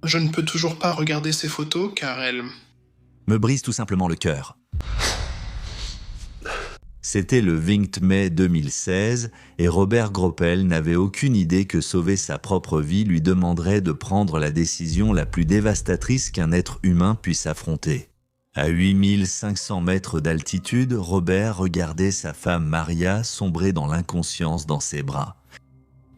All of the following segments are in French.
Je ne peux toujours pas regarder ces photos car elles... me brise tout simplement le cœur. C'était le 20 mai 2016 et Robert Groppel n'avait aucune idée que sauver sa propre vie lui demanderait de prendre la décision la plus dévastatrice qu'un être humain puisse affronter. À 8500 mètres d'altitude, Robert regardait sa femme Maria sombrer dans l'inconscience dans ses bras.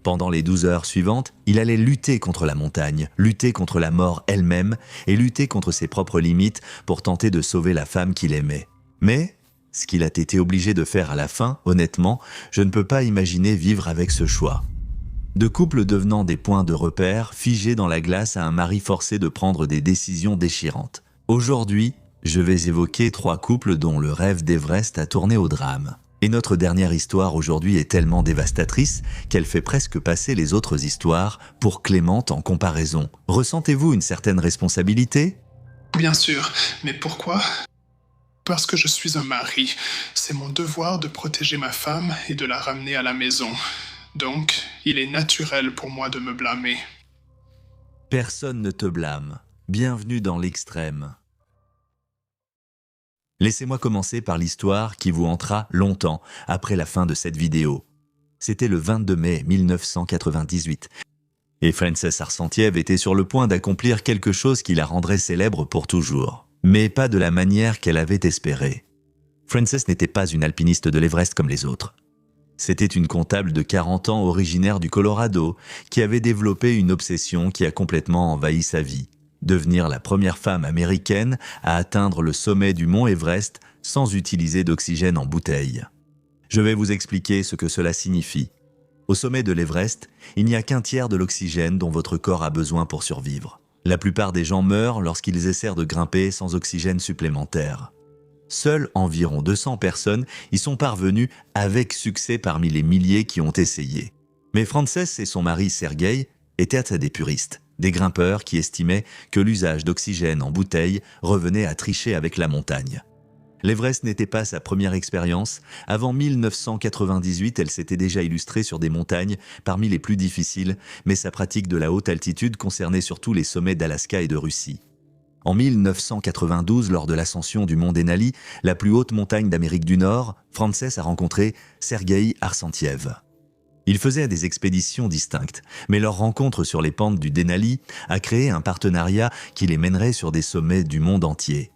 Pendant les 12 heures suivantes, il allait lutter contre la montagne, lutter contre la mort elle-même et lutter contre ses propres limites pour tenter de sauver la femme qu'il aimait. Mais ce qu'il a été obligé de faire à la fin, honnêtement, je ne peux pas imaginer vivre avec ce choix. De couples devenant des points de repère, figés dans la glace à un mari forcé de prendre des décisions déchirantes. Aujourd'hui, je vais évoquer 3 couples dont le rêve d'Everest a tourné au drame. Et notre dernière histoire aujourd'hui est tellement dévastatrice qu'elle fait presque passer les autres histoires pour Clémente en comparaison. Ressentez-vous une certaine responsabilité ? Bien sûr, mais pourquoi ? Parce que je suis un mari. C'est mon devoir de protéger ma femme et de la ramener à la maison. Donc, il est naturel pour moi de me blâmer. Personne ne te blâme. Bienvenue dans l'extrême. Laissez-moi commencer par l'histoire qui vous hantera longtemps après la fin de cette vidéo. C'était le 22 mai 1998. Et Frances Arsantiev était sur le point d'accomplir quelque chose qui la rendrait célèbre pour toujours. Mais pas de la manière qu'elle avait espéré. Frances n'était pas une alpiniste de l'Everest comme les autres. C'était une comptable de 40 ans originaire du Colorado qui avait développé une obsession qui a complètement envahi sa vie. Devenir la première femme américaine à atteindre le sommet du mont Everest sans utiliser d'oxygène en bouteille. Je vais vous expliquer ce que cela signifie. Au sommet de l'Everest, il n'y a qu'un tiers de l'oxygène dont votre corps a besoin pour survivre. La plupart des gens meurent lorsqu'ils essaient de grimper sans oxygène supplémentaire. Seules environ 200 personnes y sont parvenues avec succès parmi les milliers qui ont essayé. Mais Frances et son mari Sergueï étaient des puristes, des grimpeurs qui estimaient que l'usage d'oxygène en bouteille revenait à tricher avec la montagne. L'Everest n'était pas sa première expérience. Avant 1998, elle s'était déjà illustrée sur des montagnes parmi les plus difficiles, mais sa pratique de la haute altitude concernait surtout les sommets d'Alaska et de Russie. En 1992, lors de l'ascension du mont Denali, la plus haute montagne d'Amérique du Nord, Frances a rencontré Sergueï Arsantiev. Ils faisaient des expéditions distinctes, mais leur rencontre sur les pentes du Denali a créé un partenariat qui les mènerait sur des sommets du monde entier.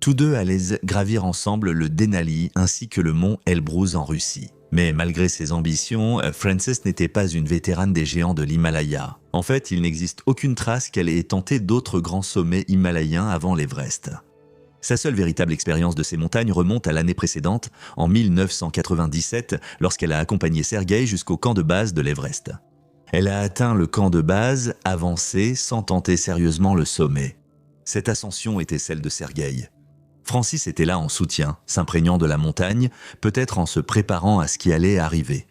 Tous deux allaient gravir ensemble le Denali ainsi que le mont Elbrus en Russie. Mais malgré ses ambitions, Frances n'était pas une vétérane des géants de l'Himalaya. En fait, il n'existe aucune trace qu'elle ait tenté d'autres grands sommets himalayens avant l'Everest. Sa seule véritable expérience de ces montagnes remonte à l'année précédente, en 1997, lorsqu'elle a accompagné Sergueï jusqu'au camp de base de l'Everest. Elle a atteint le camp de base, avancé, sans tenter sérieusement le sommet. Cette ascension était celle de Sergueï. Francis était là en soutien, s'imprégnant de la montagne, peut-être en se préparant à ce qui allait arriver.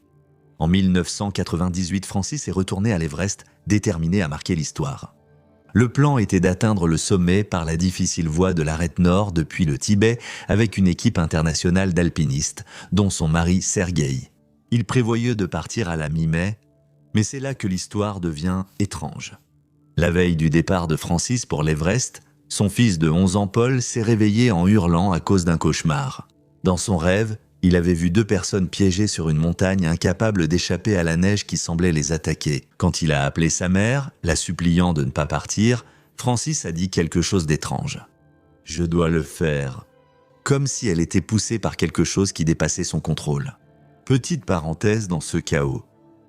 En 1998, Francis est retourné à l'Everest, déterminé à marquer l'histoire. Le plan était d'atteindre le sommet par la difficile voie de l'arête nord depuis le Tibet avec une équipe internationale d'alpinistes, dont son mari Sergueï. Il prévoyait de partir à la mi-mai, mais c'est là que l'histoire devient étrange. La veille du départ de Francis pour l'Everest, son fils de 11 ans Paul s'est réveillé en hurlant à cause d'un cauchemar. Dans son rêve, il avait vu 2 personnes piégées sur une montagne incapables d'échapper à la neige qui semblait les attaquer. Quand il a appelé sa mère, la suppliant de ne pas partir, Francis a dit quelque chose d'étrange. « Je dois le faire », comme si elle était poussée par quelque chose qui dépassait son contrôle. Petite parenthèse dans ce chaos.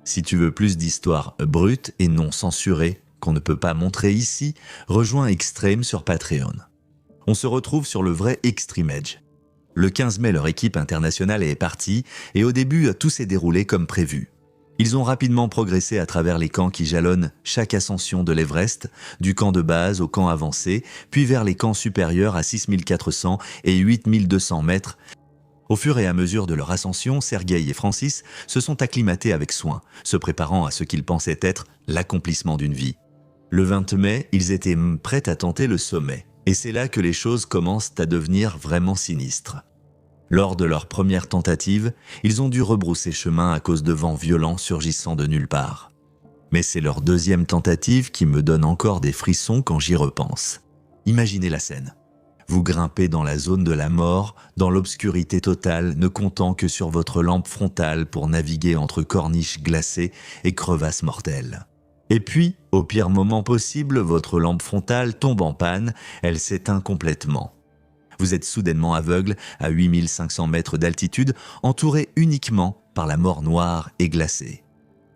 Si tu veux plus d'histoires brutes et non censurées, qu'on ne peut pas montrer ici, rejoins Extreme sur Patreon. On se retrouve sur le vrai Extreme Edge. Le 15 mai, leur équipe internationale est partie et au début, tout s'est déroulé comme prévu. Ils ont rapidement progressé à travers les camps qui jalonnent chaque ascension de l'Everest, du camp de base au camp avancé, puis vers les camps supérieurs à 6400 et 8200 mètres. Au fur et à mesure de leur ascension, Sergueï et Francis se sont acclimatés avec soin, se préparant à ce qu'ils pensaient être l'accomplissement d'une vie. Le 20 mai, ils étaient prêts à tenter le sommet. Et c'est là que les choses commencent à devenir vraiment sinistres. Lors de leur première tentative, ils ont dû rebrousser chemin à cause de vents violents surgissant de nulle part. Mais c'est leur deuxième tentative qui me donne encore des frissons quand j'y repense. Imaginez la scène. Vous grimpez dans la zone de la mort, dans l'obscurité totale, ne comptant que sur votre lampe frontale pour naviguer entre corniches glacées et crevasses mortelles. Et puis, au pire moment possible, votre lampe frontale tombe en panne, elle s'éteint complètement. Vous êtes soudainement aveugle à 8500 mètres d'altitude, entouré uniquement par la mort noire et glacée.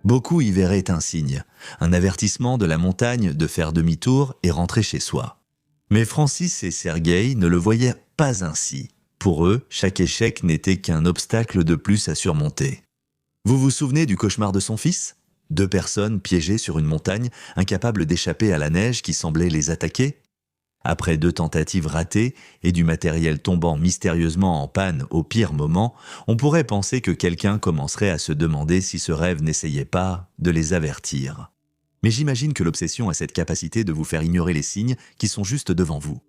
Beaucoup y verraient un signe, un avertissement de la montagne de faire demi-tour et rentrer chez soi. Mais Francis et Sergueï ne le voyaient pas ainsi. Pour eux, chaque échec n'était qu'un obstacle de plus à surmonter. Vous vous souvenez du cauchemar de son fils ? 2 personnes piégées sur une montagne, incapables d'échapper à la neige qui semblait les attaquer ? Après 2 tentatives ratées et du matériel tombant mystérieusement en panne au pire moment, on pourrait penser que quelqu'un commencerait à se demander si ce rêve n'essayait pas de les avertir. Mais j'imagine que l'obsession a cette capacité de vous faire ignorer les signes qui sont juste devant vous.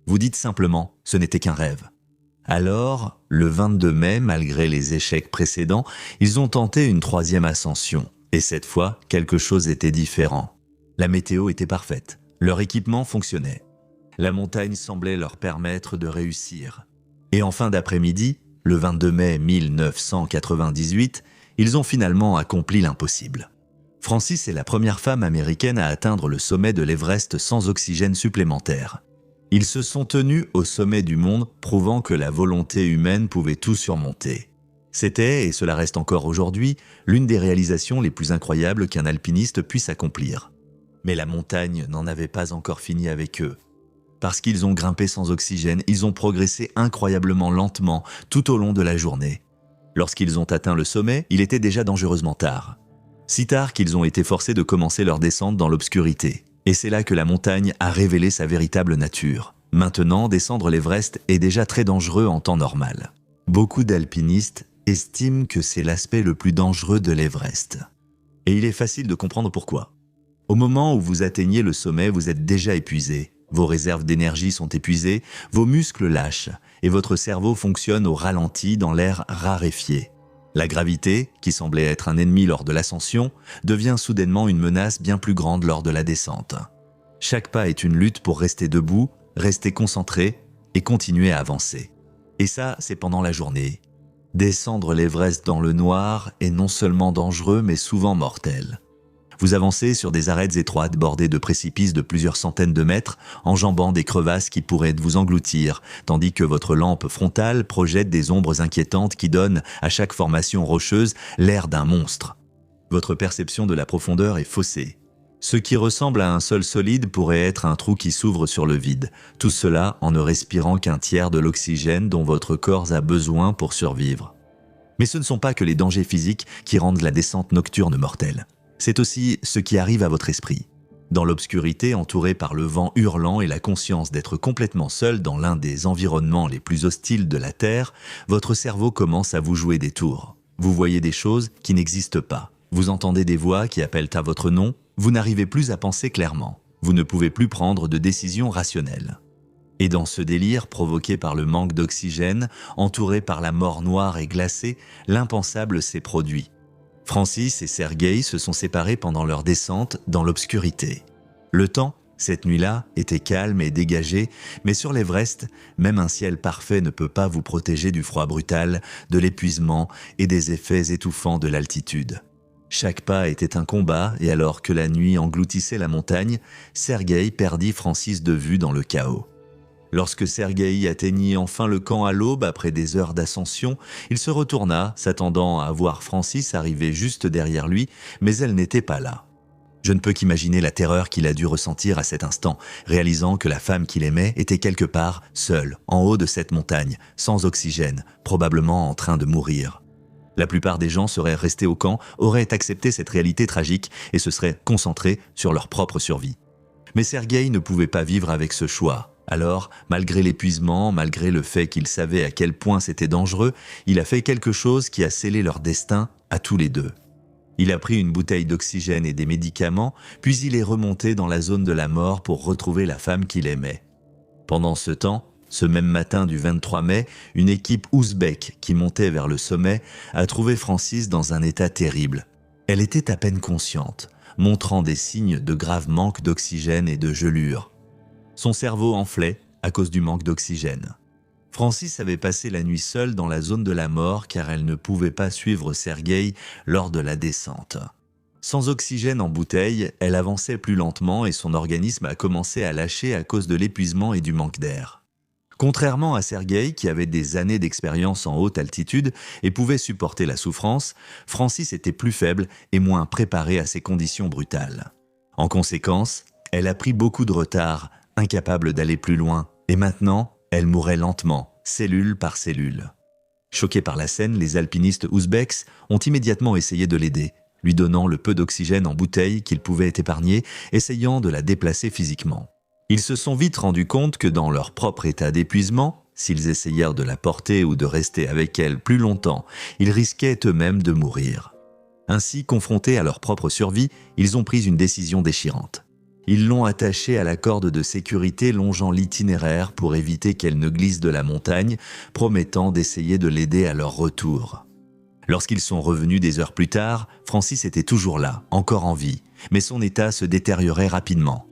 Vous dites simplement « ce n'était qu'un rêve ». Alors, le 22 mai, malgré les échecs précédents, ils ont tenté une 3e ascension. Et cette fois, quelque chose était différent. La météo était parfaite, leur équipement fonctionnait. La montagne semblait leur permettre de réussir. Et en fin d'après-midi, le 22 mai 1998, ils ont finalement accompli l'impossible. Francis est la première femme américaine à atteindre le sommet de l'Everest sans oxygène supplémentaire. Ils se sont tenus au sommet du monde, prouvant que la volonté humaine pouvait tout surmonter. C'était, et cela reste encore aujourd'hui, l'une des réalisations les plus incroyables qu'un alpiniste puisse accomplir. Mais la montagne n'en avait pas encore fini avec eux. Parce qu'ils ont grimpé sans oxygène, ils ont progressé incroyablement lentement tout au long de la journée. Lorsqu'ils ont atteint le sommet, il était déjà dangereusement tard. Si tard qu'ils ont été forcés de commencer leur descente dans l'obscurité. Et c'est là que la montagne a révélé sa véritable nature. Maintenant, descendre l'Everest est déjà très dangereux en temps normal. Beaucoup d'alpinistes estiment que c'est l'aspect le plus dangereux de l'Everest. Et il est facile de comprendre pourquoi. Au moment où vous atteignez le sommet, vous êtes déjà épuisé. Vos réserves d'énergie sont épuisées, vos muscles lâchent et votre cerveau fonctionne au ralenti dans l'air raréfié. La gravité, qui semblait être un ennemi lors de l'ascension, devient soudainement une menace bien plus grande lors de la descente. Chaque pas est une lutte pour rester debout, rester concentré et continuer à avancer. Et ça, c'est pendant la journée. Descendre l'Everest dans le noir est non seulement dangereux, mais souvent mortel. Vous avancez sur des arêtes étroites bordées de précipices de plusieurs centaines de mètres, enjambant des crevasses qui pourraient vous engloutir, tandis que votre lampe frontale projette des ombres inquiétantes qui donnent à chaque formation rocheuse l'air d'un monstre. Votre perception de la profondeur est faussée. Ce qui ressemble à un sol solide pourrait être un trou qui s'ouvre sur le vide, tout cela en ne respirant qu'un tiers de l'oxygène dont votre corps a besoin pour survivre. Mais ce ne sont pas que les dangers physiques qui rendent la descente nocturne mortelle. C'est aussi ce qui arrive à votre esprit. Dans l'obscurité, entouré par le vent hurlant et la conscience d'être complètement seul dans l'un des environnements les plus hostiles de la Terre, votre cerveau commence à vous jouer des tours. Vous voyez des choses qui n'existent pas. Vous entendez des voix qui appellent à votre nom. Vous n'arrivez plus à penser clairement. Vous ne pouvez plus prendre de décisions rationnelles. Et dans ce délire provoqué par le manque d'oxygène, entouré par la mort noire et glacée, l'impensable s'est produit. Francis et Sergueï se sont séparés pendant leur descente dans l'obscurité. Le temps, cette nuit-là, était calme et dégagé, mais sur l'Everest, même un ciel parfait ne peut pas vous protéger du froid brutal, de l'épuisement et des effets étouffants de l'altitude. Chaque pas était un combat, et alors que la nuit engloutissait la montagne, Sergueï perdit Francis de vue dans le chaos. Lorsque Sergueï atteignit enfin le camp à l'aube après des heures d'ascension, il se retourna, s'attendant à voir Francis arriver juste derrière lui, mais elle n'était pas là. Je ne peux qu'imaginer la terreur qu'il a dû ressentir à cet instant, réalisant que la femme qu'il aimait était quelque part, seule, en haut de cette montagne, sans oxygène, probablement en train de mourir. La plupart des gens seraient restés au camp, auraient accepté cette réalité tragique et se seraient concentrés sur leur propre survie. Mais Sergueï ne pouvait pas vivre avec ce choix. Alors, malgré l'épuisement, malgré le fait qu'il savait à quel point c'était dangereux, il a fait quelque chose qui a scellé leur destin à tous les deux. Il a pris une bouteille d'oxygène et des médicaments, puis il est remonté dans la zone de la mort pour retrouver la femme qu'il aimait. Pendant ce temps, ce même matin du 23 mai, une équipe ouzbèque qui montait vers le sommet a trouvé Francis dans un état terrible. Elle était à peine consciente, montrant des signes de grave manque d'oxygène et de gelure. Son cerveau enflait à cause du manque d'oxygène. Francis avait passé la nuit seule dans la zone de la mort car elle ne pouvait pas suivre Sergueï lors de la descente. Sans oxygène en bouteille, elle avançait plus lentement et son organisme a commencé à lâcher à cause de l'épuisement et du manque d'air. Contrairement à Sergueï, qui avait des années d'expérience en haute altitude et pouvait supporter la souffrance, Francis était plus faible et moins préparée à ces conditions brutales. En conséquence, elle a pris beaucoup de retard, incapable d'aller plus loin, et maintenant, elle mourait lentement, cellule par cellule. Choqués par la scène, les alpinistes ouzbeks ont immédiatement essayé de l'aider, lui donnant le peu d'oxygène en bouteille qu'ils pouvaient épargner, essayant de la déplacer physiquement. Ils se sont vite rendus compte que dans leur propre état d'épuisement, s'ils essayèrent de la porter ou de rester avec elle plus longtemps, ils risquaient eux-mêmes de mourir. Ainsi, confrontés à leur propre survie, ils ont pris une décision déchirante. Ils l'ont attachée à la corde de sécurité longeant l'itinéraire pour éviter qu'elle ne glisse de la montagne, promettant d'essayer de l'aider à leur retour. Lorsqu'ils sont revenus des heures plus tard, Francis était toujours là, encore en vie, mais son état se détériorait rapidement.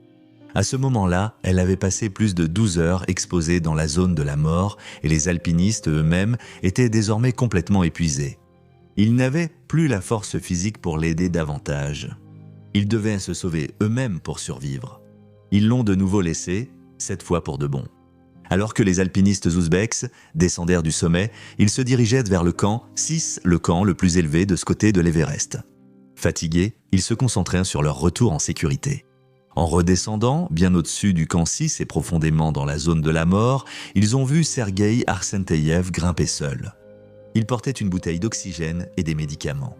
À ce moment-là, elle avait passé plus de 12 heures exposée dans la zone de la mort et les alpinistes eux-mêmes étaient désormais complètement épuisés. Ils n'avaient plus la force physique pour l'aider davantage. Ils devaient se sauver eux-mêmes pour survivre. Ils l'ont de nouveau laissée, cette fois pour de bon. Alors que les alpinistes ouzbeks descendèrent du sommet, ils se dirigeaient vers le camp 6, le camp le plus élevé de ce côté de l'Everest. Fatigués, ils se concentrèrent sur leur retour en sécurité. En redescendant, bien au-dessus du camp 6 et profondément dans la zone de la mort, ils ont vu Sergueï Arsenteyev grimper seul. Il portait une bouteille d'oxygène et des médicaments.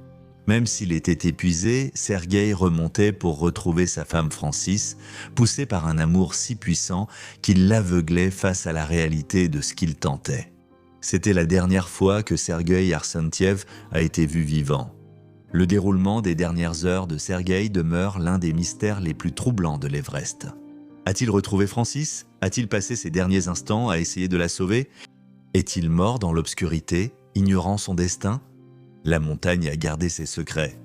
Même s'il était épuisé, Sergueï remontait pour retrouver sa femme Francis, poussé par un amour si puissant qu'il l'aveuglait face à la réalité de ce qu'il tentait. C'était la dernière fois que Sergueï Arsenteyev a été vu vivant. Le déroulement des dernières heures de Sergueï demeure l'un des mystères les plus troublants de l'Everest. A-t-il retrouvé Francis? A-t-il passé ses derniers instants à essayer de la sauver? Est-il mort dans l'obscurité, ignorant son destin? La montagne a gardé ses secrets.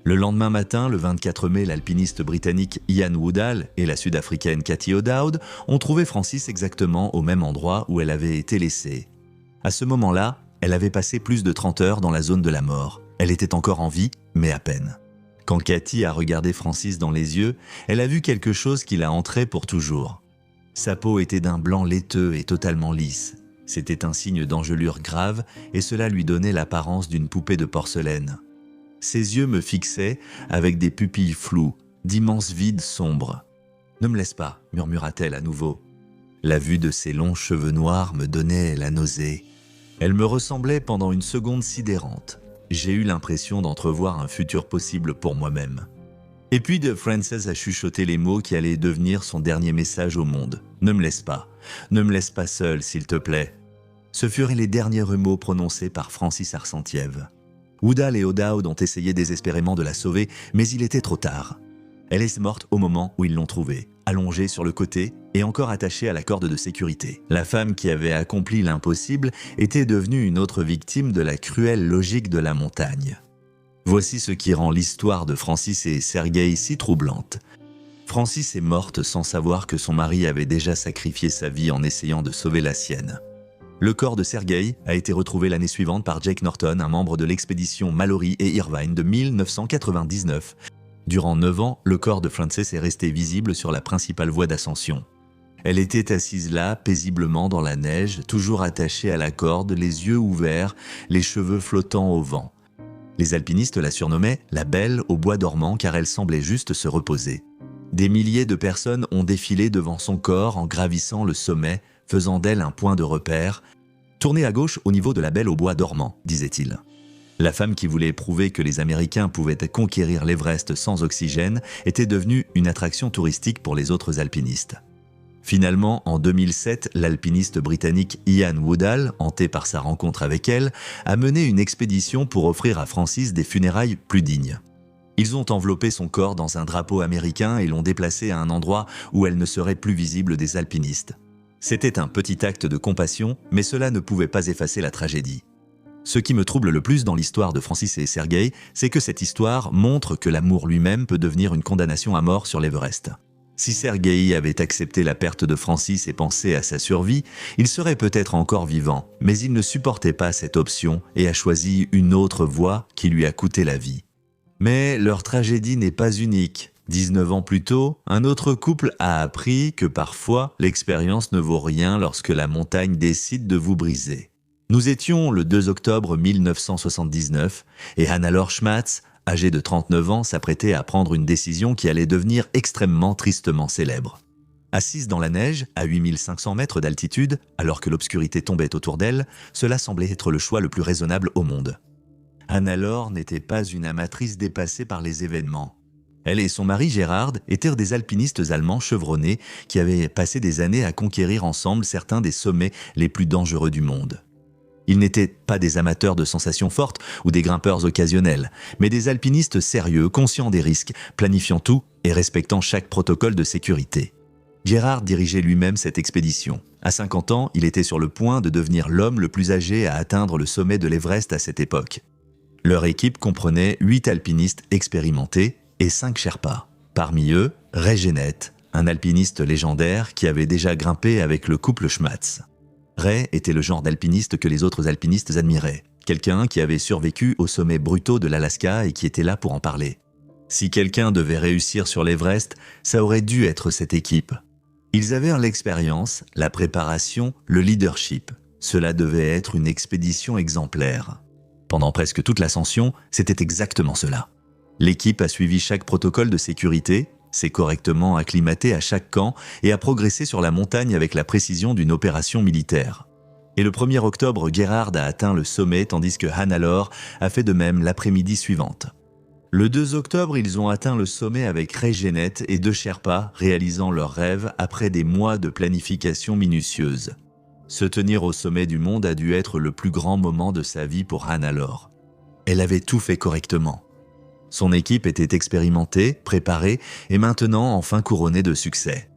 Le lendemain matin, le 24 mai, l'alpiniste britannique Ian Woodall et la sud-africaine Cathy O'Dowd ont trouvé Francis exactement au même endroit où elle avait été laissée. À ce moment-là, elle avait passé plus de 30 heures dans la zone de la mort. Elle était encore en vie, mais à peine. Quand Cathy a regardé Francis dans les yeux, elle a vu quelque chose qui l'a entré pour toujours. Sa peau était d'un blanc laiteux et totalement lisse. C'était un signe d'engelure grave et cela lui donnait l'apparence d'une poupée de porcelaine. Ses yeux me fixaient avec des pupilles floues, d'immenses vides sombres. « Ne me laisse pas », murmura-t-elle à nouveau. La vue de ses longs cheveux noirs me donnait la nausée. Elle me ressemblait pendant une seconde sidérante. J'ai eu l'impression d'entrevoir un futur possible pour moi-même. Et puis Frances a chuchoté les mots qui allaient devenir son dernier message au monde. « Ne me laisse pas. Ne me laisse pas seule, s'il te plaît. » Ce furent les derniers mots prononcés par Francis Arsenteyev. Woodall et O'Dowd ont essayé désespérément de la sauver, mais il était trop tard. Elle est morte au moment où ils l'ont trouvée, allongée sur le côté et encore attachée à la corde de sécurité. La femme qui avait accompli l'impossible était devenue une autre victime de la cruelle logique de la montagne. Voici ce qui rend l'histoire de Francis et Sergueï si troublante. Francis est morte sans savoir que son mari avait déjà sacrifié sa vie en essayant de sauver la sienne. Le corps de Sergueï a été retrouvé l'année suivante par Jake Norton, un membre de l'expédition Mallory et Irvine de 1999. Durant 9 ans, le corps de Frances est resté visible sur la principale voie d'ascension. Elle était assise là, paisiblement dans la neige, toujours attachée à la corde, les yeux ouverts, les cheveux flottant au vent. Les alpinistes la surnommaient « la belle au bois dormant » car elle semblait juste se reposer. Des milliers de personnes ont défilé devant son corps en gravissant le sommet, faisant d'elle un point de repère. « Tournez à gauche au niveau de la belle au bois dormant », disait-il. La femme qui voulait prouver que les Américains pouvaient conquérir l'Everest sans oxygène était devenue une attraction touristique pour les autres alpinistes. Finalement, en 2007, l'alpiniste britannique Ian Woodall, hanté par sa rencontre avec elle, a mené une expédition pour offrir à Francis des funérailles plus dignes. Ils ont enveloppé son corps dans un drapeau américain et l'ont déplacé à un endroit où elle ne serait plus visible des alpinistes. C'était un petit acte de compassion, mais cela ne pouvait pas effacer la tragédie. Ce qui me trouble le plus dans l'histoire de Francis et Sergueï, c'est que cette histoire montre que l'amour lui-même peut devenir une condamnation à mort sur l'Everest. Si Sergueï avait accepté la perte de Francis et pensé à sa survie, il serait peut-être encore vivant, mais il ne supportait pas cette option et a choisi une autre voie qui lui a coûté la vie. Mais leur tragédie n'est pas unique. 19 ans plus tôt, un autre couple a appris que parfois l'expérience ne vaut rien lorsque la montagne décide de vous briser. Nous étions le 2 octobre 1979 et Hannelore Schmatz, âgée de 39 ans, s'apprêtait à prendre une décision qui allait devenir extrêmement tristement célèbre. Assise dans la neige, à 8500 mètres d'altitude, alors que l'obscurité tombait autour d'elle, cela semblait être le choix le plus raisonnable au monde. Hannelore n'était pas une amatrice dépassée par les événements. Elle et son mari Gérard étaient des alpinistes allemands chevronnés qui avaient passé des années à conquérir ensemble certains des sommets les plus dangereux du monde. Ils n'étaient pas des amateurs de sensations fortes ou des grimpeurs occasionnels, mais des alpinistes sérieux, conscients des risques, planifiant tout et respectant chaque protocole de sécurité. Gérard dirigeait lui-même cette expédition. À 50 ans, il était sur le point de devenir l'homme le plus âgé à atteindre le sommet de l'Everest à cette époque. Leur équipe comprenait 8 alpinistes expérimentés et 5 Sherpas. Parmi eux, Ray Gennett, un alpiniste légendaire qui avait déjà grimpé avec le couple Schmatz. Ray était le genre d'alpiniste que les autres alpinistes admiraient, quelqu'un qui avait survécu aux sommets brutaux de l'Alaska et qui était là pour en parler. Si quelqu'un devait réussir sur l'Everest, ça aurait dû être cette équipe. Ils avaient l'expérience, la préparation, le leadership. Cela devait être une expédition exemplaire. Pendant presque toute l'ascension, c'était exactement cela. L'équipe a suivi chaque protocole de sécurité, s'est correctement acclimatée à chaque camp et a progressé sur la montagne avec la précision d'une opération militaire. Et le 1er octobre, Gérard a atteint le sommet tandis que Hannelore a fait de même l'après-midi suivante. Le 2 octobre, ils ont atteint le sommet avec Ray Gennett et 2 Sherpas réalisant leur rêve après des mois de planification minutieuse. Se tenir au sommet du monde a dû être le plus grand moment de sa vie pour Hannelore. Elle avait tout fait correctement. Son équipe était expérimentée, préparée et maintenant enfin couronnée de succès.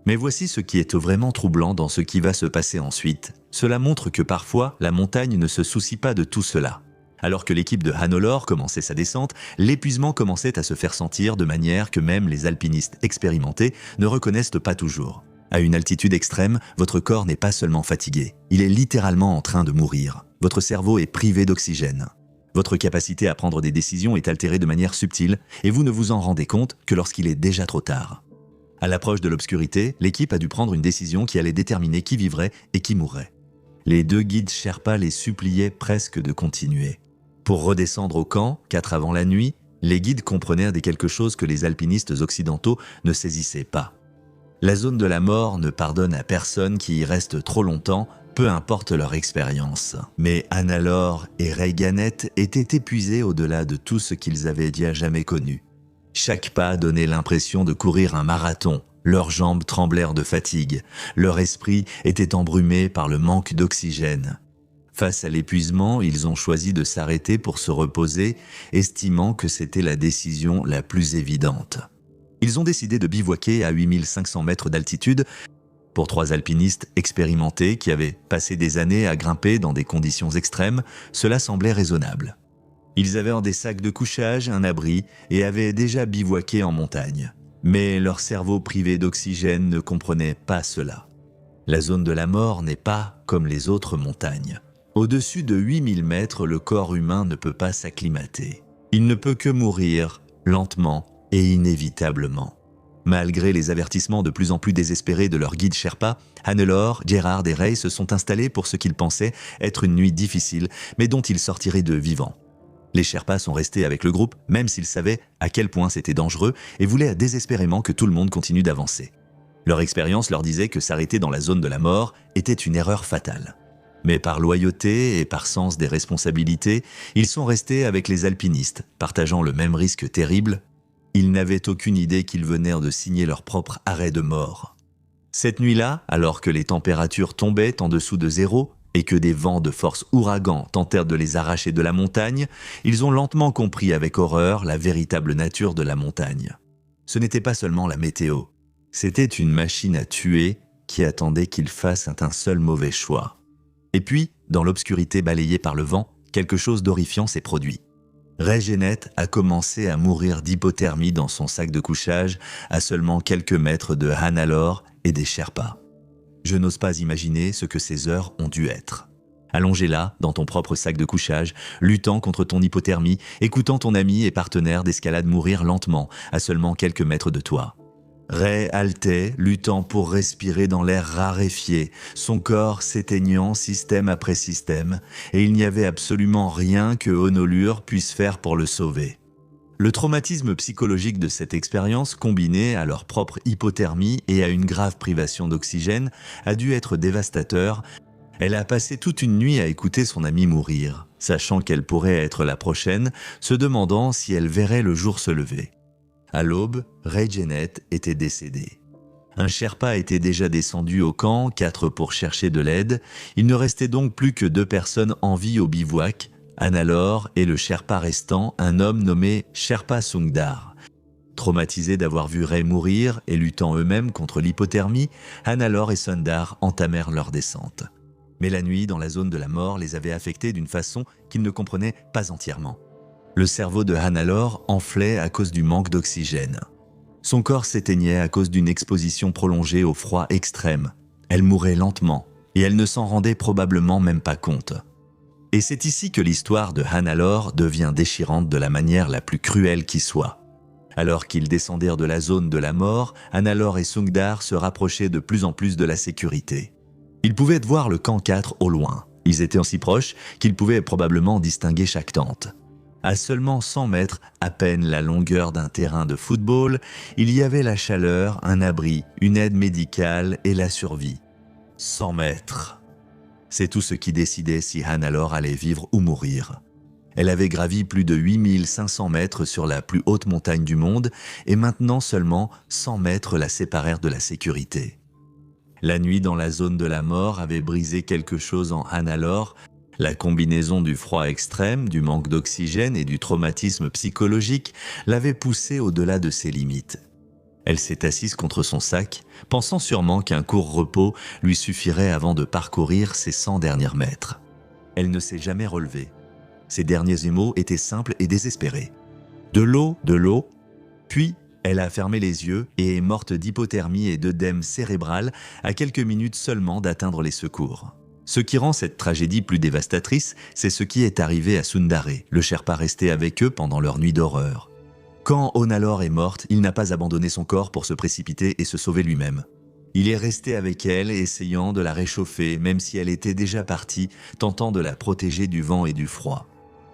Mais voici ce qui est vraiment troublant dans ce qui va se passer ensuite. Cela montre que parfois, la montagne ne se soucie pas de tout cela. Alors que l'équipe de Hannelore commençait sa descente, l'épuisement commençait à se faire sentir de manière que même les alpinistes expérimentés ne reconnaissent pas toujours. À une altitude extrême, votre corps n'est pas seulement fatigué, il est littéralement en train de mourir. Votre cerveau est privé d'oxygène. Votre capacité à prendre des décisions est altérée de manière subtile et vous ne vous en rendez compte que lorsqu'il est déjà trop tard. À l'approche de l'obscurité, l'équipe a dû prendre une décision qui allait déterminer qui vivrait et qui mourrait. Les 2 guides Sherpas les suppliaient presque de continuer. Pour redescendre au camp, 4 avant la nuit, les guides comprenaient quelque chose que les alpinistes occidentaux ne saisissaient pas. La zone de la mort ne pardonne à personne qui y reste trop longtemps, peu importe leur expérience. Mais Hannelore et Ray Gennett étaient épuisés au-delà de tout ce qu'ils avaient déjà jamais connu. Chaque pas donnait l'impression de courir un marathon. Leurs jambes tremblèrent de fatigue. Leur esprit était embrumé par le manque d'oxygène. Face à l'épuisement, ils ont choisi de s'arrêter pour se reposer, estimant que c'était la décision la plus évidente. Ils ont décidé de bivouaquer à 8500 mètres d'altitude. Pour 3 alpinistes expérimentés qui avaient passé des années à grimper dans des conditions extrêmes, cela semblait raisonnable. Ils avaient des sacs de couchage, un abri et avaient déjà bivouaqué en montagne. Mais leur cerveau privé d'oxygène ne comprenait pas cela. La zone de la mort n'est pas comme les autres montagnes. Au-dessus de 8000 mètres, le corps humain ne peut pas s'acclimater. Il ne peut que mourir, lentement et inévitablement. Malgré les avertissements de plus en plus désespérés de leur guide Sherpa, Hannelore, Gérard et Ray se sont installés pour ce qu'ils pensaient être une nuit difficile, mais dont ils sortiraient de vivants. Les Sherpas sont restés avec le groupe, même s'ils savaient à quel point c'était dangereux et voulaient désespérément que tout le monde continue d'avancer. Leur expérience leur disait que s'arrêter dans la zone de la mort était une erreur fatale. Mais par loyauté et par sens des responsabilités, ils sont restés avec les alpinistes, partageant le même risque terrible. Ils n'avaient aucune idée qu'ils venaient de signer leur propre arrêt de mort. Cette nuit-là, alors que les températures tombaient en dessous de 0 et que des vents de force ouragan tentèrent de les arracher de la montagne, ils ont lentement compris avec horreur la véritable nature de la montagne. Ce n'était pas seulement la météo, c'était une machine à tuer qui attendait qu'ils fassent un seul mauvais choix. Et puis, dans l'obscurité balayée par le vent, quelque chose d'horrifiant s'est produit. Ray Gennett a commencé à mourir d'hypothermie dans son sac de couchage à seulement quelques mètres de Hannalore et des Sherpas. Je n'ose pas imaginer ce que ces heures ont dû être. Allongé là, dans ton propre sac de couchage, luttant contre ton hypothermie, écoutant ton ami et partenaire d'escalade mourir lentement à seulement quelques mètres de toi. Ray haletait, luttant pour respirer dans l'air raréfié, son corps s'éteignant système après système, et il n'y avait absolument rien que Honolulu puisse faire pour le sauver. Le traumatisme psychologique de cette expérience, combiné à leur propre hypothermie et à une grave privation d'oxygène, a dû être dévastateur. Elle a passé toute une nuit à écouter son amie mourir, sachant qu'elle pourrait être la prochaine, se demandant si elle verrait le jour se lever. À l'aube, Ray Gennett était décédé. Un Sherpa était déjà descendu au camp, 4 pour chercher de l'aide. Il ne restait donc plus que 2 personnes en vie au bivouac, Hannalore et le Sherpa restant, un homme nommé Sherpa Sungdar. Traumatisés d'avoir vu Ray mourir et luttant eux-mêmes contre l'hypothermie, Hannalore et Sundar entamèrent leur descente. Mais la nuit, dans la zone de la mort, les avait affectés d'une façon qu'ils ne comprenaient pas entièrement. Le cerveau de Hannalore enflait à cause du manque d'oxygène. Son corps s'éteignait à cause d'une exposition prolongée au froid extrême. Elle mourait lentement, et elle ne s'en rendait probablement même pas compte. Et c'est ici que l'histoire de Hannalore devient déchirante de la manière la plus cruelle qui soit. Alors qu'ils descendirent de la zone de la mort, Hannalore et Sungdar se rapprochaient de plus en plus de la sécurité. Ils pouvaient voir le camp 4 au loin. Ils étaient aussi proches qu'ils pouvaient probablement distinguer chaque tente. À seulement 100 mètres, à peine la longueur d'un terrain de football, il y avait la chaleur, un abri, une aide médicale et la survie. 100 mètres. C'est tout ce qui décidait si Hannalore allait vivre ou mourir. Elle avait gravi plus de 8500 mètres sur la plus haute montagne du monde et maintenant seulement 100 mètres la séparèrent de la sécurité. La nuit dans la zone de la mort avait brisé quelque chose en Hannalore. La combinaison du froid extrême, du manque d'oxygène et du traumatisme psychologique l'avait poussée au-delà de ses limites. Elle s'est assise contre son sac, pensant sûrement qu'un court repos lui suffirait avant de parcourir ses 100 derniers mètres. Elle ne s'est jamais relevée. Ses derniers mots étaient simples et désespérés. De l'eau, puis elle a fermé les yeux et est morte d'hypothermie et d'œdème cérébral à quelques minutes seulement d'atteindre les secours. Ce qui rend cette tragédie plus dévastatrice, c'est ce qui est arrivé à Sundare, le Sherpa resté avec eux pendant leur nuit d'horreur. Quand Hannalore est morte, il n'a pas abandonné son corps pour se précipiter et se sauver lui-même. Il est resté avec elle, essayant de la réchauffer, même si elle était déjà partie, tentant de la protéger du vent et du froid.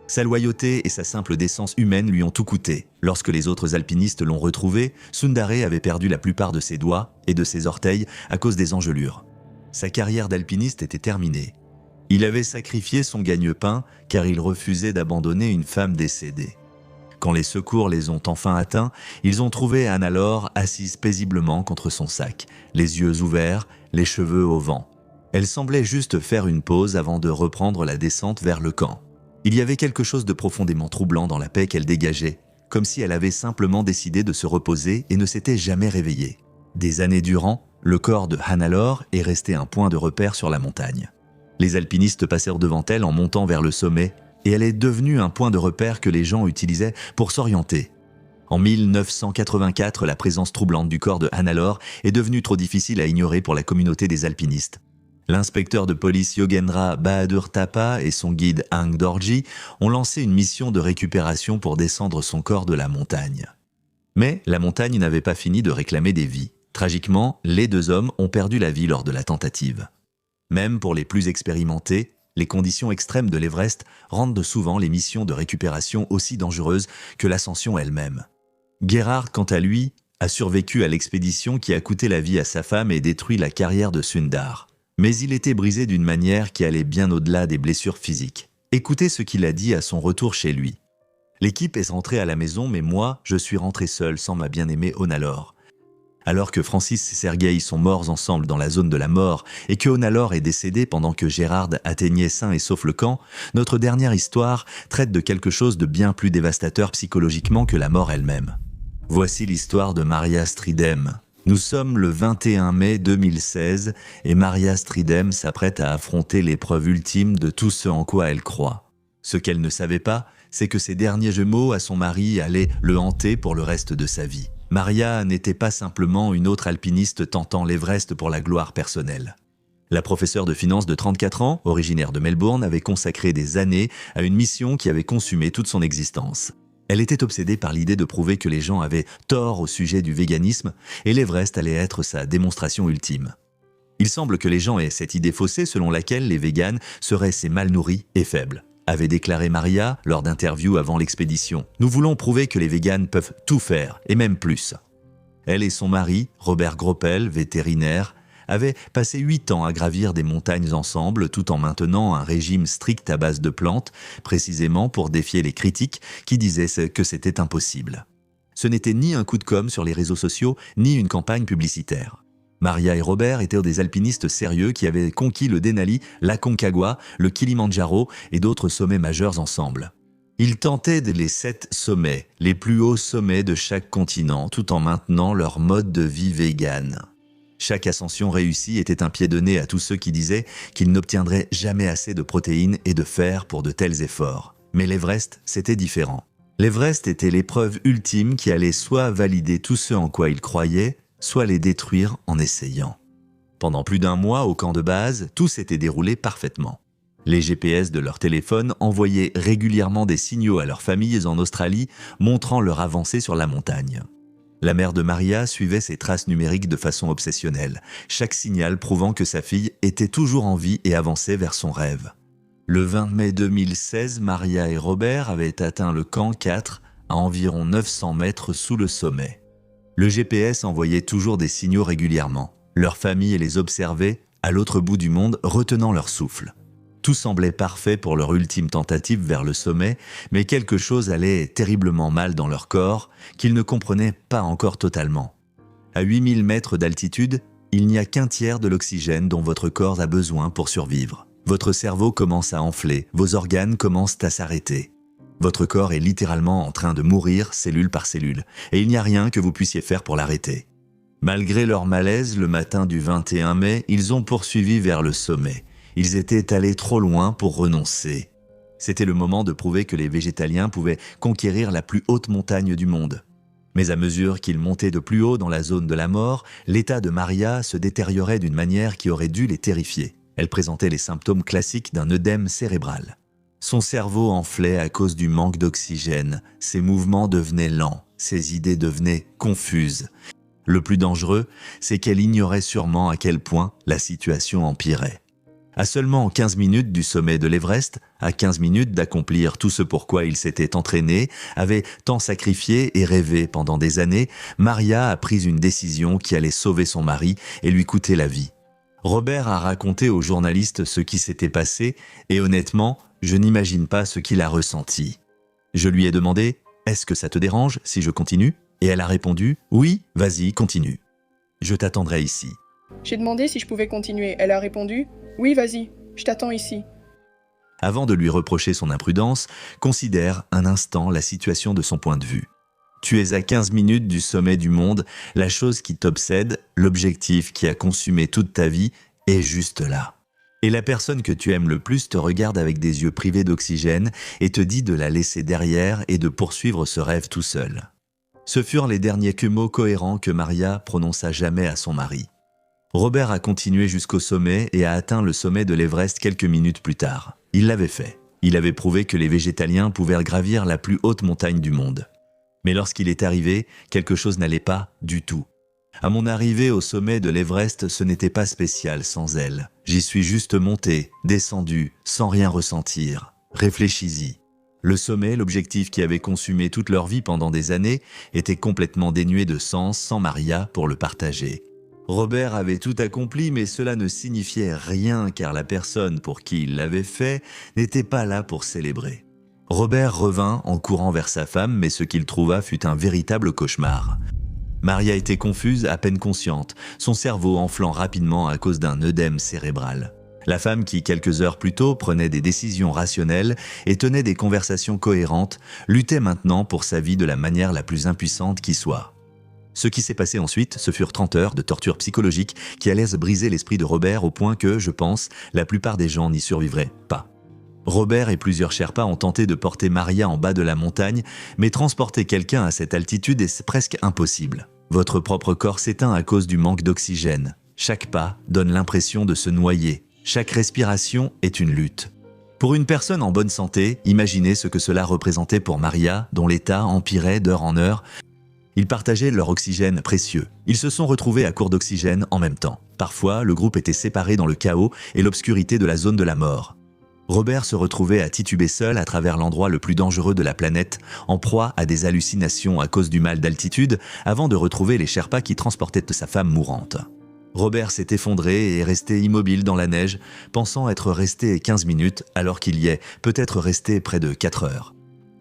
Sa loyauté et sa simple décence humaine lui ont tout coûté. Lorsque les autres alpinistes l'ont retrouvé, Sundare avait perdu la plupart de ses doigts et de ses orteils à cause des engelures. Sa carrière d'alpiniste était terminée. Il avait sacrifié son gagne-pain car il refusait d'abandonner une femme décédée. Quand les secours les ont enfin atteints, ils ont trouvé Hannalore assise paisiblement contre son sac, les yeux ouverts, les cheveux au vent. Elle semblait juste faire une pause avant de reprendre la descente vers le camp. Il y avait quelque chose de profondément troublant dans la paix qu'elle dégageait, comme si elle avait simplement décidé de se reposer et ne s'était jamais réveillée. Des années durant, le corps de Hannalore est resté un point de repère sur la montagne. Les alpinistes passèrent devant elle en montant vers le sommet et elle est devenue un point de repère que les gens utilisaient pour s'orienter. En 1984, la présence troublante du corps de Hannalore est devenue trop difficile à ignorer pour la communauté des alpinistes. L'inspecteur de police Yogendra Bahadur Thapa et son guide Hang Dorji ont lancé une mission de récupération pour descendre son corps de la montagne. Mais la montagne n'avait pas fini de réclamer des vies. Tragiquement, les 2 hommes ont perdu la vie lors de la tentative. Même pour les plus expérimentés, les conditions extrêmes de l'Everest rendent souvent les missions de récupération aussi dangereuses que l'ascension elle-même. Gerhard, quant à lui, a survécu à l'expédition qui a coûté la vie à sa femme et détruit la carrière de Sundar. Mais il était brisé d'une manière qui allait bien au-delà des blessures physiques. Écoutez ce qu'il a dit à son retour chez lui. « L'équipe est rentrée à la maison, mais moi, je suis rentré seul sans ma bien-aimée Hannalore. Alors que Francis et Sergueï sont morts ensemble dans la zone de la mort et que Hannalore est décédé pendant que Gerhard atteignait sain et sauf le camp, notre dernière histoire traite de quelque chose de bien plus dévastateur psychologiquement que la mort elle-même. Voici l'histoire de Maria Stridem. Nous sommes le 21 mai 2016 et Maria Stridem s'apprête à affronter l'épreuve ultime de tout ce en quoi elle croit. Ce qu'elle ne savait pas, c'est que ces derniers jumeaux à son mari allaient le hanter pour le reste de sa vie. Maria n'était pas simplement une autre alpiniste tentant l'Everest pour la gloire personnelle. La professeure de finance de 34 ans, originaire de Melbourne, avait consacré des années à une mission qui avait consumé toute son existence. Elle était obsédée par l'idée de prouver que les gens avaient tort au sujet du véganisme et l'Everest allait être sa démonstration ultime. Il semble que les gens aient cette idée faussée selon laquelle les véganes seraient ces mal nourris et faibles, avait déclaré Maria lors d'interviews avant l'expédition. Nous voulons prouver que les véganes peuvent tout faire, et même plus. Elle et son mari, Robert Groppel, vétérinaire, avaient passé 8 ans à gravir des montagnes ensemble tout en maintenant un régime strict à base de plantes, précisément pour défier les critiques qui disaient que c'était impossible. Ce n'était ni un coup de com' sur les réseaux sociaux, ni une campagne publicitaire. Maria et Robert étaient des alpinistes sérieux qui avaient conquis le Denali, l'Aconcagua, le Kilimandjaro et d'autres sommets majeurs ensemble. Ils tentaient les 7 sommets, les plus hauts sommets de chaque continent, tout en maintenant leur mode de vie vegan. Chaque ascension réussie était un pied de nez à tous ceux qui disaient qu'ils n'obtiendraient jamais assez de protéines et de fer pour de tels efforts. Mais l'Everest, c'était différent. L'Everest était l'épreuve ultime qui allait soit valider tout ce en quoi ils croyaient, soit les détruire en essayant. Pendant plus d'1 mois au camp de base, tout s'était déroulé parfaitement. Les GPS de leur téléphone envoyaient régulièrement des signaux à leurs familles en Australie, montrant leur avancée sur la montagne. La mère de Maria suivait ses traces numériques de façon obsessionnelle, chaque signal prouvant que sa fille était toujours en vie et avançait vers son rêve. Le 20 mai 2016, Maria et Robert avaient atteint le camp 4 à environ 900 mètres sous le sommet. Le GPS envoyait toujours des signaux régulièrement. Leur famille les observait, à l'autre bout du monde, retenant leur souffle. Tout semblait parfait pour leur ultime tentative vers le sommet, mais quelque chose allait terriblement mal dans leur corps, qu'ils ne comprenaient pas encore totalement. À 8000 mètres d'altitude, il n'y a qu'un tiers de l'oxygène dont votre corps a besoin pour survivre. Votre cerveau commence à enfler, vos organes commencent à s'arrêter. Votre corps est littéralement en train de mourir cellule par cellule, et il n'y a rien que vous puissiez faire pour l'arrêter. Malgré leur malaise, le matin du 21 mai, ils ont poursuivi vers le sommet. Ils étaient allés trop loin pour renoncer. C'était le moment de prouver que les végétaliens pouvaient conquérir la plus haute montagne du monde. Mais à mesure qu'ils montaient de plus haut dans la zone de la mort, l'état de Maria se détériorait d'une manière qui aurait dû les terrifier. Elle présentait les symptômes classiques d'un œdème cérébral. Son cerveau enflait à cause du manque d'oxygène, ses mouvements devenaient lents, ses idées devenaient confuses. Le plus dangereux, c'est qu'elle ignorait sûrement à quel point la situation empirait. À seulement 15 minutes du sommet de l'Everest, à 15 minutes d'accomplir tout ce pour quoi il s'était entraîné, avait tant sacrifié et rêvé pendant des années, Maria a pris une décision qui allait sauver son mari et lui coûter la vie. Robert a raconté aux journalistes ce qui s'était passé et honnêtement, je n'imagine pas ce qu'il a ressenti. Je lui ai demandé « Est-ce que ça te dérange si je continue ?» Et elle a répondu « Oui, vas-y, continue. Je t'attendrai ici. » J'ai demandé si je pouvais continuer. Elle a répondu « Oui, vas-y, je t'attends ici. » Avant de lui reprocher son imprudence, considère un instant la situation de son point de vue. Tu es à 15 minutes du sommet du monde, la chose qui t'obsède, l'objectif qui a consumé toute ta vie, est juste là. Et la personne que tu aimes le plus te regarde avec des yeux privés d'oxygène et te dit de la laisser derrière et de poursuivre ce rêve tout seul. Ce furent les derniers mots cohérents que Maria prononça jamais à son mari. Robert a continué jusqu'au sommet et a atteint le sommet de l'Everest quelques minutes plus tard. Il l'avait fait. Il avait prouvé que les végétaliens pouvaient gravir la plus haute montagne du monde. Mais lorsqu'il est arrivé, quelque chose n'allait pas du tout. À mon arrivée au sommet de l'Everest, ce n'était pas spécial sans elle. J'y suis juste monté, descendu, sans rien ressentir. Réfléchis-y. Le sommet, l'objectif qui avait consumé toute leur vie pendant des années, était complètement dénué de sens sans Maria pour le partager. Robert avait tout accompli, mais cela ne signifiait rien car la personne pour qui il l'avait fait n'était pas là pour célébrer. Robert revint en courant vers sa femme, mais ce qu'il trouva fut un véritable cauchemar. Maria était confuse, à peine consciente, son cerveau enflant rapidement à cause d'un œdème cérébral. La femme qui, quelques heures plus tôt, prenait des décisions rationnelles et tenait des conversations cohérentes, luttait maintenant pour sa vie de la manière la plus impuissante qui soit. Ce qui s'est passé ensuite, ce furent 30 heures de torture psychologique qui allaient briser l'esprit de Robert au point que, je pense, la plupart des gens n'y survivraient pas. Robert et plusieurs Sherpas ont tenté de porter Maria en bas de la montagne, mais transporter quelqu'un à cette altitude est presque impossible. Votre propre corps s'éteint à cause du manque d'oxygène. Chaque pas donne l'impression de se noyer. Chaque respiration est une lutte. Pour une personne en bonne santé, imaginez ce que cela représentait pour Maria, dont l'état empirait d'heure en heure. Ils partageaient leur oxygène précieux. Ils se sont retrouvés à court d'oxygène en même temps. Parfois, le groupe était séparé dans le chaos et l'obscurité de la zone de la mort. Robert se retrouvait à tituber seul à travers l'endroit le plus dangereux de la planète, en proie à des hallucinations à cause du mal d'altitude, avant de retrouver les Sherpas qui transportaient sa femme mourante. Robert s'est effondré et est resté immobile dans la neige, pensant être resté 15 minutes alors qu'il y est peut-être resté près de 4 heures.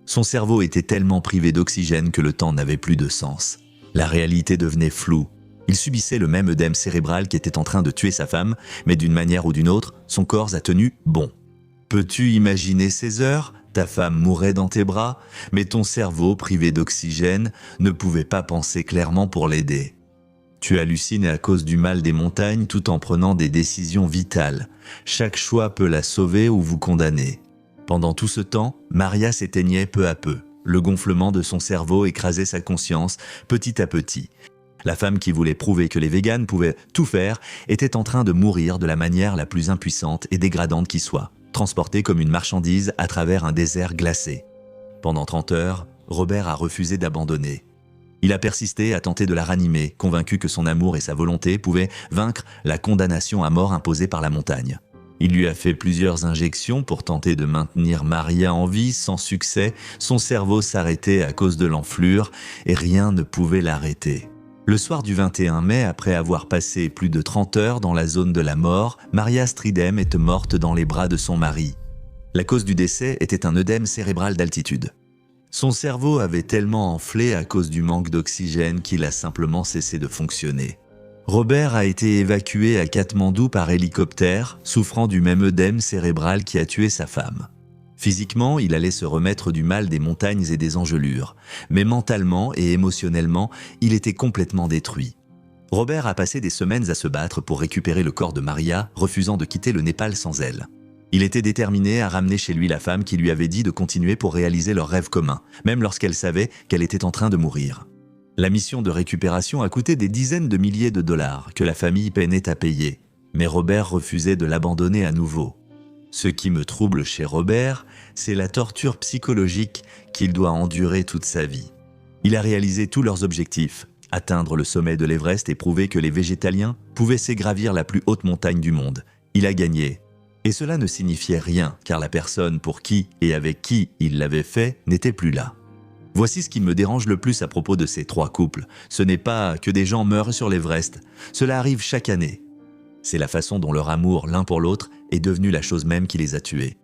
Son cerveau était tellement privé d'oxygène que le temps n'avait plus de sens. La réalité devenait floue. Il subissait le même œdème cérébral qui était en train de tuer sa femme, mais d'une manière ou d'une autre, son corps a tenu bon. Peux-tu imaginer ces heures ? Ta femme mourait dans tes bras, mais ton cerveau, privé d'oxygène, ne pouvait pas penser clairement pour l'aider. Tu hallucines à cause du mal des montagnes tout en prenant des décisions vitales. Chaque choix peut la sauver ou vous condamner. Pendant tout ce temps, Maria s'éteignait peu à peu. Le gonflement de son cerveau écrasait sa conscience petit à petit. La femme qui voulait prouver que les véganes pouvaient tout faire était en train de mourir de la manière la plus impuissante et dégradante qui soit, transportée comme une marchandise à travers un désert glacé. Pendant 30 heures, Robert a refusé d'abandonner. Il a persisté à tenter de la ranimer, convaincu que son amour et sa volonté pouvaient vaincre la condamnation à mort imposée par la montagne. Il lui a fait plusieurs injections pour tenter de maintenir Maria en vie, sans succès. Son cerveau s'arrêtait à cause de l'enflure et rien ne pouvait l'arrêter. Le soir du 21 mai, après avoir passé plus de 30 heures dans la zone de la mort, Maria Stridem est morte dans les bras de son mari. La cause du décès était un œdème cérébral d'altitude. Son cerveau avait tellement enflé à cause du manque d'oxygène qu'il a simplement cessé de fonctionner. Robert a été évacué à Katmandou par hélicoptère, souffrant du même œdème cérébral qui a tué sa femme. Physiquement, il allait se remettre du mal des montagnes et des engelures, mais mentalement et émotionnellement, il était complètement détruit. Robert a passé des semaines à se battre pour récupérer le corps de Maria, refusant de quitter le Népal sans elle. Il était déterminé à ramener chez lui la femme qui lui avait dit de continuer pour réaliser leur rêve commun, même lorsqu'elle savait qu'elle était en train de mourir. La mission de récupération a coûté des dizaines de milliers de dollars que la famille peinait à payer, mais Robert refusait de l'abandonner à nouveau. Ce qui me trouble chez Robert, c'est la torture psychologique qu'il doit endurer toute sa vie. Il a réalisé tous leurs objectifs, atteindre le sommet de l'Everest et prouver que les végétaliens pouvaient s'égravir la plus haute montagne du monde. Il a gagné. Et cela ne signifiait rien, car la personne pour qui et avec qui il l'avait fait n'était plus là. Voici ce qui me dérange le plus à propos de ces 3 couples. Ce n'est pas que des gens meurent sur l'Everest. Cela arrive chaque année. C'est la façon dont leur amour l'un pour l'autre est devenu la chose même qui les a tués.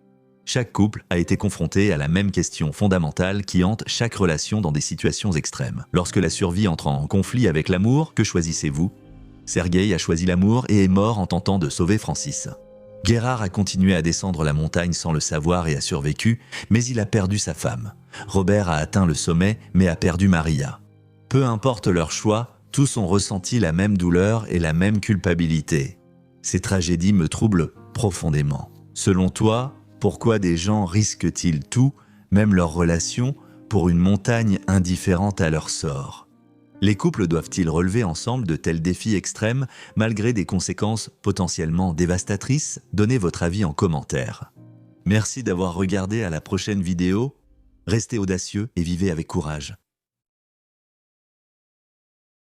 Chaque couple a été confronté à la même question fondamentale qui hante chaque relation dans des situations extrêmes. Lorsque la survie entre en conflit avec l'amour, que choisissez-vous ? Sergueï a choisi l'amour et est mort en tentant de sauver Francis. Gerhard a continué à descendre la montagne sans le savoir et a survécu, mais il a perdu sa femme. Robert a atteint le sommet, mais a perdu Maria. Peu importe leur choix, tous ont ressenti la même douleur et la même culpabilité. Ces tragédies me troublent profondément. Selon toi, pourquoi des gens risquent-ils tout, même leur relation, pour une montagne indifférente à leur sort ? Les couples doivent-ils relever ensemble de tels défis extrêmes malgré des conséquences potentiellement dévastatrices ? Donnez votre avis en commentaire. Merci d'avoir regardé, à la prochaine vidéo. Restez audacieux et vivez avec courage.